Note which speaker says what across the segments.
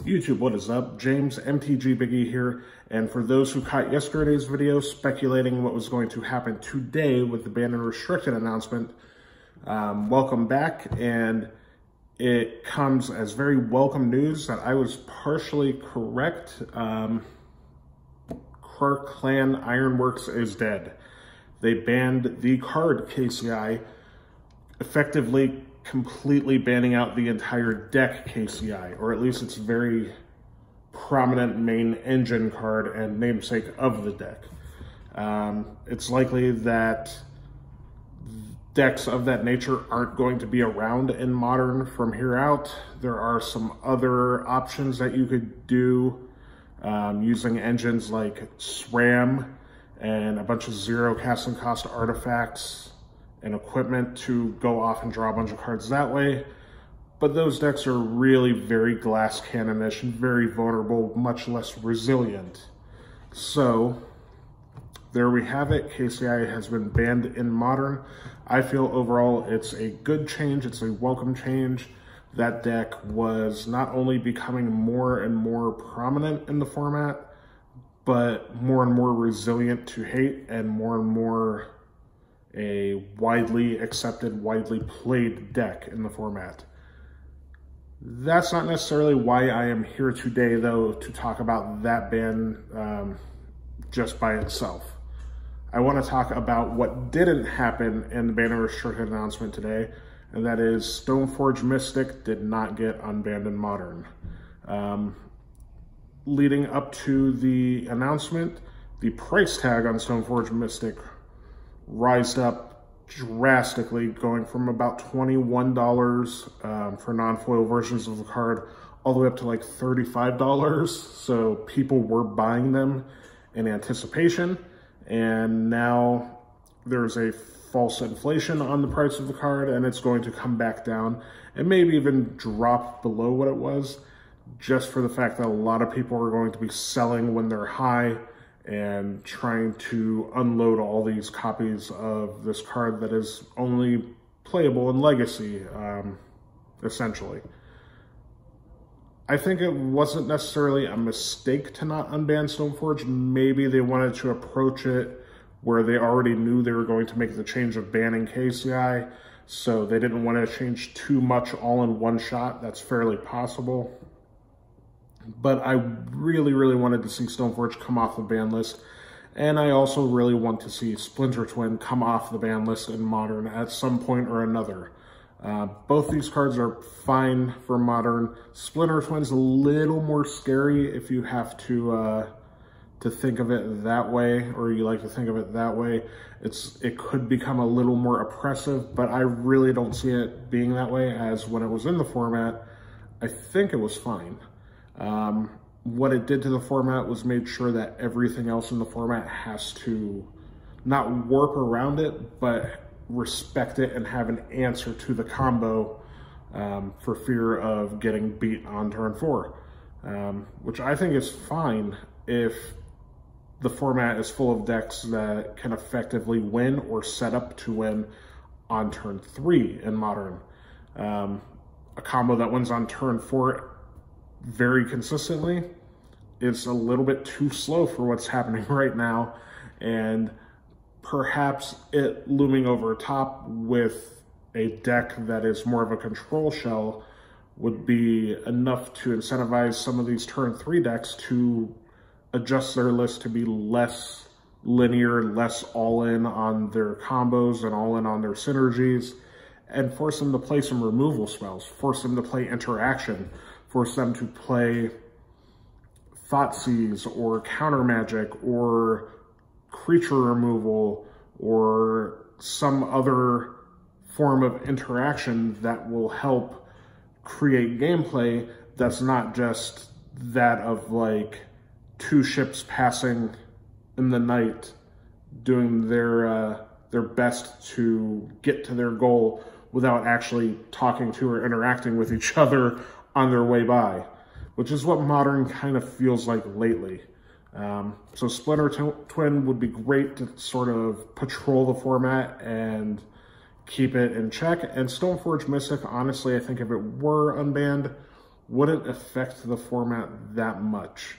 Speaker 1: YouTube, what is up? James, MTG Biggie here, and for those who caught yesterday's video speculating what was going to happen today with the Banned and Restricted announcement, welcome back, and it comes as very welcome news that I was partially correct. Clan Ironworks is dead. They banned the card KCI, effectively completely banning out the entire deck KCI, or at least its very prominent main engine card and namesake of the deck. It's likely that decks of that nature aren't going to be around in Modern from here out. There are some other options that you could do using engines like SRAM and a bunch of zero casting cost artifacts and equipment to go off and draw a bunch of cards that way. But those decks are really very glass cannon-ish and very vulnerable, much less resilient. So there we have it. KCI has been banned in Modern. I feel overall it's a good change. It's a welcome change. That deck was not only becoming more and more prominent in the format, but more and more resilient to hate and more a widely accepted, widely played deck in the format. That's not necessarily why I am here today, though, to talk about that ban just by itself. I want to talk about what didn't happen in the Banned and Restricted announcement today, and that is Stoneforge Mystic did not get unbanned in Modern. Leading up to the announcement, the price tag on Stoneforge Mystic rised up drastically, going from about $21 for non-foil versions of the card all the way up to like $35. So people were buying them in anticipation, and now there's a false inflation on the price of the card, and it's going to come back down and maybe even drop below what it was, just for the fact that a lot of people are going to be selling when they're high and trying to unload all these copies of this card that is only playable in Legacy, essentially. I think it wasn't necessarily a mistake to not unban Stoneforge. Maybe they wanted to approach it where they already knew they were going to make the change of banning KCI, so they didn't want to change too much all in one shot. That's fairly possible. But I really wanted to see Stoneforge come off the ban list, and I also really want to see Splinter come off the ban list in Modern at some point or another. Both these cards are fine for Modern. Splinter Twin's a little more scary if you have to think of it that way, or you like to think of it that way. It could become a little more oppressive, but I really don't see it being that way, as when it was in the format, I think it was fine. What it did to the format was made sure that everything else in the format has to not warp around it, but respect it and have an answer to the combo for fear of getting beat on turn 4, which I think is fine if the format is full of decks that can effectively win or set up to win on turn 3 in Modern. A combo that wins on turn 4 very consistently is a little bit too slow for what's happening right now, and perhaps it looming over top with a deck that is more of a control shell would be enough to incentivize some of these turn 3 decks to adjust their list to be less linear, less all-in on their combos and all-in on their synergies, and force them to play some removal spells, force them to play interaction, force them to play Thoughtseize or Counter Magic or creature removal or some other form of interaction that will help create gameplay that's not just that of like 2 ships passing in the night doing their best to get to their goal without actually talking to or interacting with each other on their way by, which is what Modern kind of feels like lately. So Splinter Twin would be great to sort of patrol the format and keep it in check. And Stoneforge Mystic, honestly, I think if it were unbanned, wouldn't affect the format that much.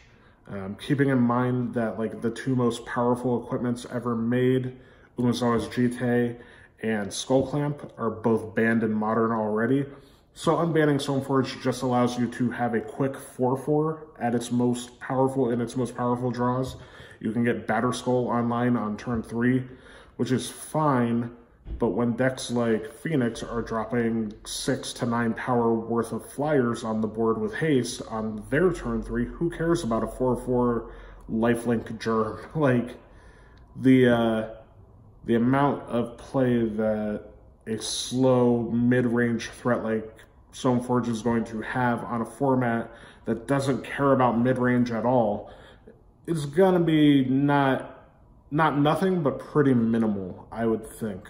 Speaker 1: Keeping in mind that like the two most powerful equipments ever made, Umezawa's Jite and Skull Clamp, are both banned in Modern already. So unbanning Stoneforge just allows you to have a quick 4/4 at its most powerful draws. You can get Batterskull online on turn 3, which is fine, but when decks like Phoenix are dropping 6 to 9 power worth of flyers on the board with haste on their turn 3, who cares about a 4/4 lifelink germ? Like, the amount of play that a slow mid-range threat like Stoneforge is going to have on a format that doesn't care about mid-range at all is gonna be not nothing, but pretty minimal, I would think.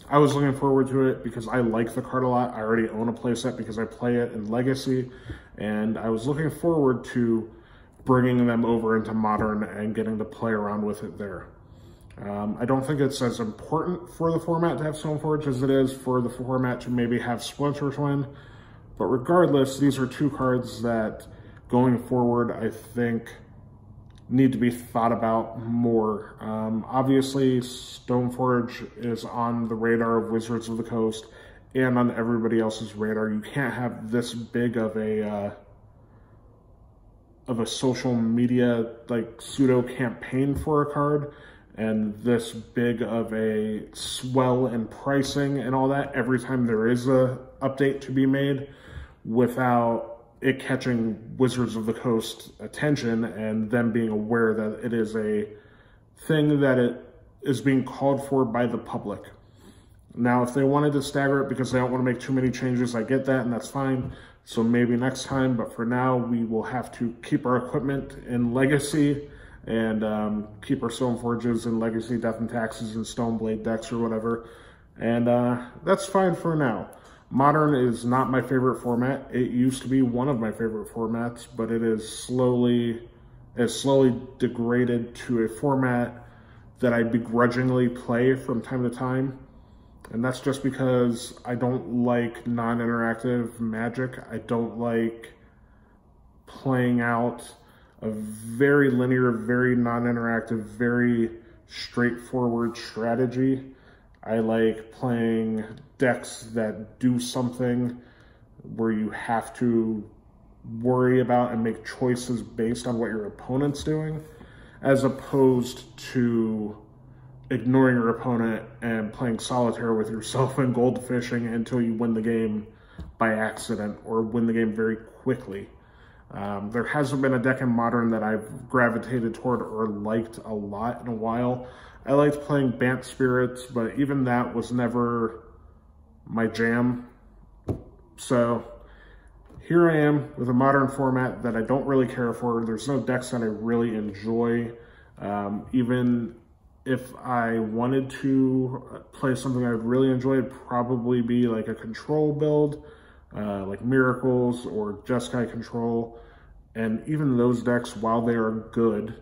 Speaker 1: I was looking forward to it because I like the card a lot. I already own a playset because I play it in Legacy, and I was looking forward to bringing them over into Modern and getting to play around with it there. I don't think it's as important for the format to have Stoneforge as it is for the format to maybe have Splinter Twin, but regardless, these are two cards that going forward I think need to be thought about more. Obviously, Stoneforge is on the radar of Wizards of the Coast and on everybody else's radar. You can't have this big of a social media like pseudo campaign for a card and this big of a swell in pricing and all that every time there is a update to be made without it catching Wizards of the Coast attention and them being aware that it is a thing that it is being called for by the public. Now, if they wanted to stagger it because they don't want to make too many changes, I get that, and that's fine. So maybe next time, but for now, we will have to keep our equipment in Legacy and keep our Stoneforges in Legacy, Death and Taxes, and Stoneblade decks or whatever. And that's fine for now. Modern is not my favorite format. It used to be one of my favorite formats, but it is slowly degraded to a format that I begrudgingly play from time to time. And that's just because I don't like non-interactive Magic. I don't like playing out a very linear, very non-interactive, very straightforward strategy. I like playing decks that do something where you have to worry about and make choices based on what your opponent's doing, as opposed to ignoring your opponent and playing solitaire with yourself and goldfishing until you win the game by accident or win the game very quickly. There hasn't been a deck in Modern that I've gravitated toward or liked a lot in a while. I liked playing Bant Spirits, but even that was never my jam. So here I am with a Modern format that I don't really care for. There's no decks that I really enjoy. Even if I wanted to play something I would really enjoy, it'd probably be like a control build, like Miracles or Jeskai Control. And even those decks, while they are good,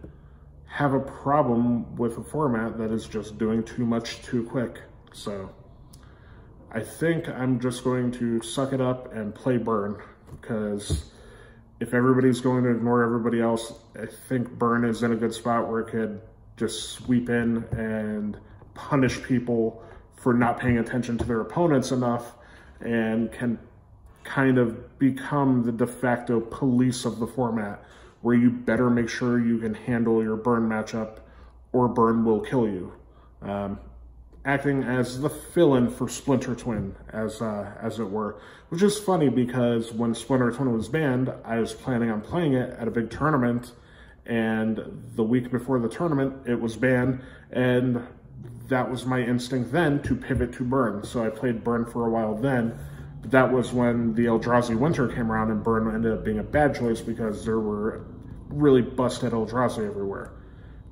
Speaker 1: have a problem with a format that is just doing too much too quick. So I think I'm just going to suck it up and play Burn, because if everybody's going to ignore everybody else, I think Burn is in a good spot where it could just sweep in and punish people for not paying attention to their opponents enough, and can kind of become the de facto police of the format, where you better make sure you can handle your Burn matchup or Burn will kill you. Acting as the fill-in for Splinter Twin, as it were, which is funny because when Splinter Twin was banned, I was planning on playing it at a big tournament, and the week before the tournament, it was banned, and that was my instinct then to pivot to Burn. So I played Burn for a while then, but that was when the Eldrazi Winter came around, and Burn ended up being a bad choice because there were really busted Eldrazi everywhere.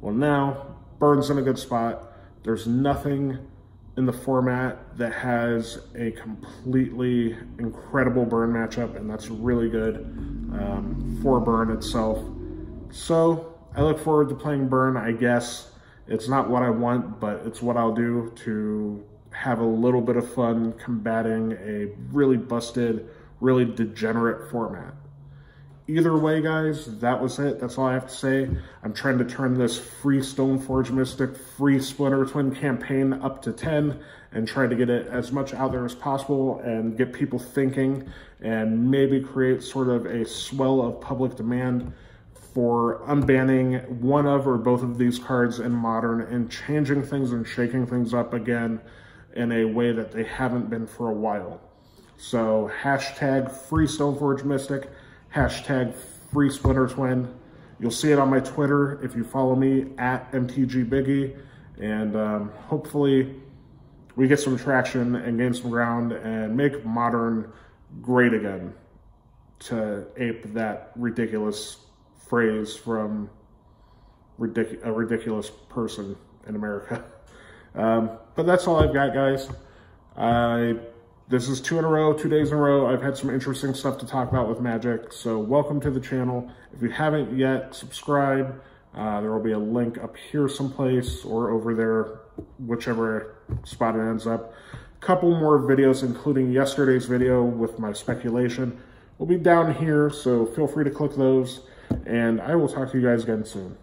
Speaker 1: Well, now, Burn's in a good spot. There's nothing in the format that has a completely incredible Burn matchup, and that's really good for Burn itself. So I look forward to playing Burn, I guess. It's not what I want, but it's what I'll do to have a little bit of fun combating a really busted, really degenerate format. either way, guys, that was it. That's all I have to say. I'm trying to turn this free Stoneforge Mystic, free Splinter Twin campaign up to 10 and try to get it as much out there as possible and get people thinking and maybe create sort of a swell of public demand for unbanning one of or both of these cards in Modern and changing things and shaking things up again in a way that they haven't been for a while. So hashtag free Stoneforge Mystic, hashtag free Splinter Twin. You'll see it on my Twitter if you follow me at MTGBiggie, and hopefully we get some traction and gain some ground and make Modern great again, to ape that ridiculous phrase from a ridiculous person in America. But that's all I've got, guys. This is 2 days in a row. I've had some interesting stuff to talk about with Magic, so welcome to the channel. If you haven't yet, subscribe. There will be a link up here someplace or over there, whichever spot it ends up. A couple more videos, including yesterday's video with my speculation, will be down here, so feel free to click those, and I will talk to you guys again soon.